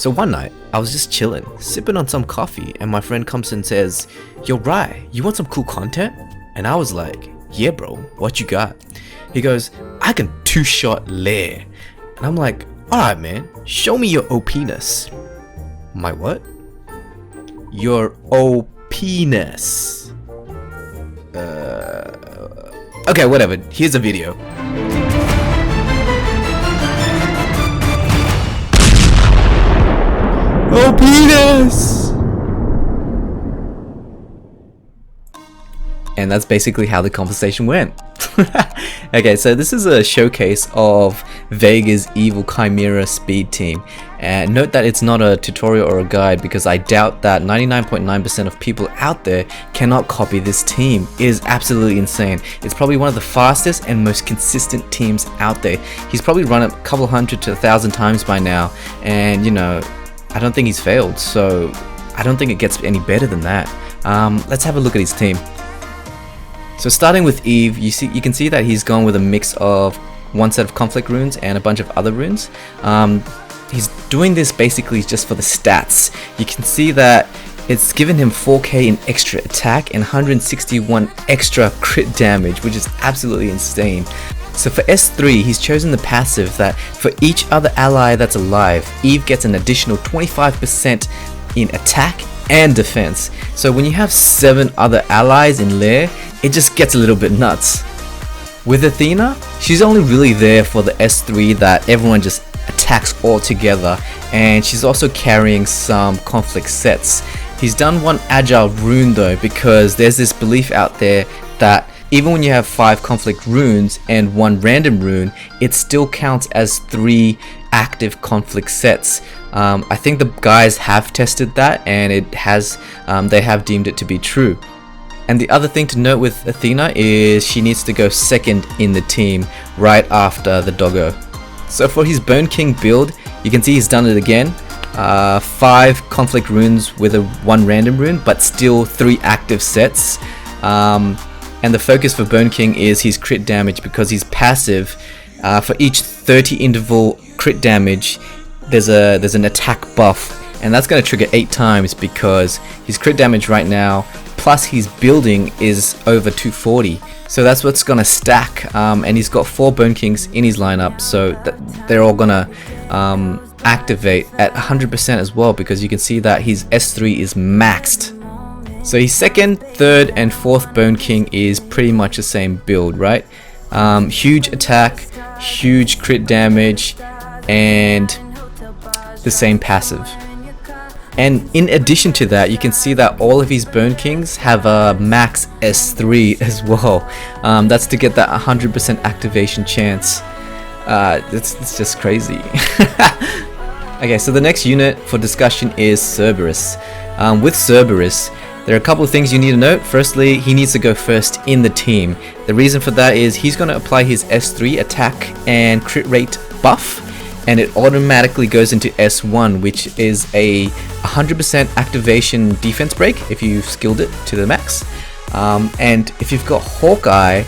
So one night, I was just chilling, sipping on some coffee, and my friend comes and says, "Yo, Rai, you want some cool content?" And I was like, "Yeah, bro, what you got?" He goes, "I can two-shot Lair." And I'm like, "Alright, man, show me your OP-ness." My what? Your OP-ness. Okay, whatever, here's a video. OP-ness! And that's basically how the conversation went. Okay, so this is a showcase of Vega's Evil Chimera speed team. And note that it's not a tutorial or a guide, because I doubt that 99.9% of people out there cannot copy this team. It is absolutely insane. It's probably one of the fastest and most consistent teams out there. He's probably run it a couple hundred to 1,000 times by now, and you know, I don't think he's failed, so I don't think it gets any better than that. Let's have a look at his team. So starting with Eve, you can see that he's gone with a mix of one set of conflict runes and a bunch of other runes. He's doing this basically just for the stats. You can see that it's given him 4k in extra attack and 161 extra crit damage, which is absolutely insane. So for S3, he's chosen the passive that for each other ally that's alive, Eve gets an additional 25% in attack and defense. So when you have 7 other allies in Lair, it just gets a little bit nuts. With Athena, she's only really there for the S3 that everyone just attacks all together, and she's also carrying some conflict sets. He's done one agile rune though, because there's this belief out there that even when you have 5 conflict runes and 1 random rune, it still counts as 3 active conflict sets. I think the guys have tested that, and it has they have deemed it to be true. And the other thing to note with Athena is she needs to go second in the team right after the doggo. So for his Bone King build, you can see he's done it again. 5 conflict runes with a 1 random rune, but still 3 active sets. And the focus for Bone King is his crit damage, because he's passive. For each 30 interval crit damage, there's an attack buff, and that's going to trigger 8 times, because his crit damage right now plus his building is over 240. So that's what's going to stack, and he's got 4 Bone Kings in his lineup, so they're all going to activate at 100% as well, because you can see that his S3 is maxed. So his 2nd, 3rd and 4th Bone King is pretty much the same build, right? Huge attack, huge crit damage, and the same passive. And in addition to that, you can see that all of his Bone Kings have a max S3 as well. That's to get that 100% activation chance. It's just crazy. Okay, so the next unit for discussion is Cerberus. With Cerberus, there are a couple of things you need to note. Firstly, he needs to go first in the team. The reason for that is he's going to apply his S3 attack and crit rate buff, and it automatically goes into S1, which is a 100% activation defense break if you've skilled it to the max. And if you've got Hawkeye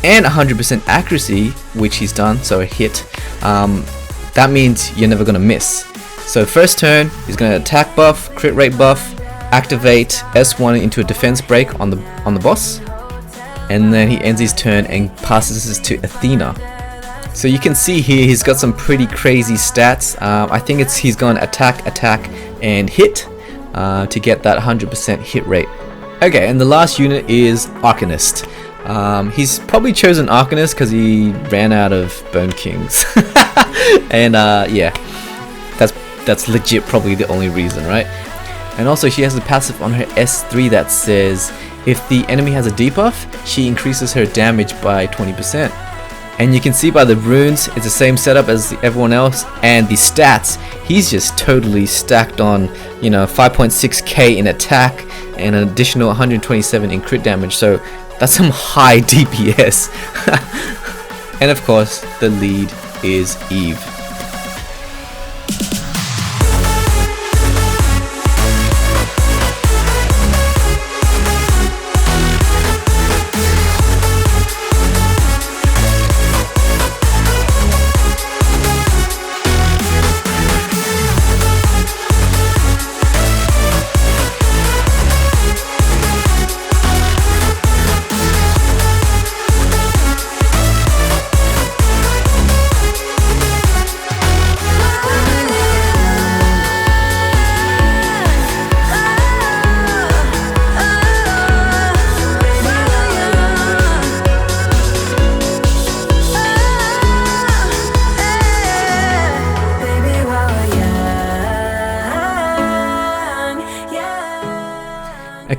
and 100% accuracy, which he's done, so a hit, that means you're never going to miss. So first turn, he's going to attack buff, crit rate buff, activate S1 into a defense break on the boss, and then he ends his turn and passes this to Athena. So you can see here he's got some pretty crazy stats. I think he's gone attack, and hit to get that 100% hit rate. Okay, and the last unit is Arcanist. He's probably chosen Arcanist because he ran out of Bone Kings. And yeah, that's legit probably the only reason, right? And also she has a passive on her S3 that says if the enemy has a debuff, she increases her damage by 20%. And you can see by the runes, it's the same setup as everyone else, and the stats, he's just totally stacked on, you know, 5.6k in attack and an additional 127 in crit damage, so that's some high DPS. And of course, the lead is Eve.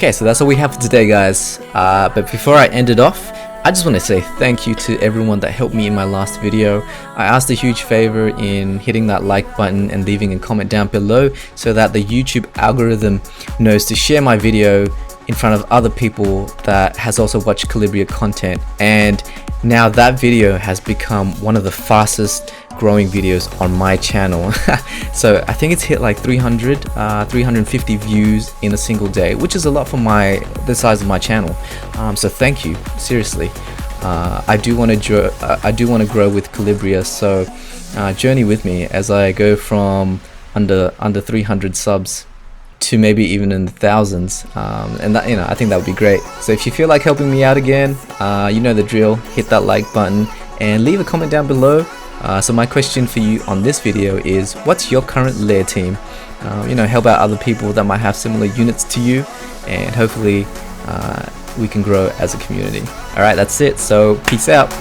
Okay, so that's all we have for today, guys. But before I end it off, I just want to say thank you to everyone that helped me in my last video. I asked a huge favor in hitting that like button and leaving a comment down below so that the YouTube algorithm knows to share my video in front of other people that has also watched Calibria content, and now that video has become one of the fastest growing videos on my channel. So I think it's hit like 350 views in a single day, which is a lot for the size of my channel. So thank you, seriously. I do want to grow with Calibria, so journey with me as I go from under 300 subs to maybe even in the thousands, and that, I think that would be great. So if you feel like helping me out again, you know the drill. Hit that like button and leave a comment down below. So my question for you on this video is, what's your current Lair team? Help out other people that might have similar units to you, and hopefully we can grow as a community. Alright, that's it, so peace out.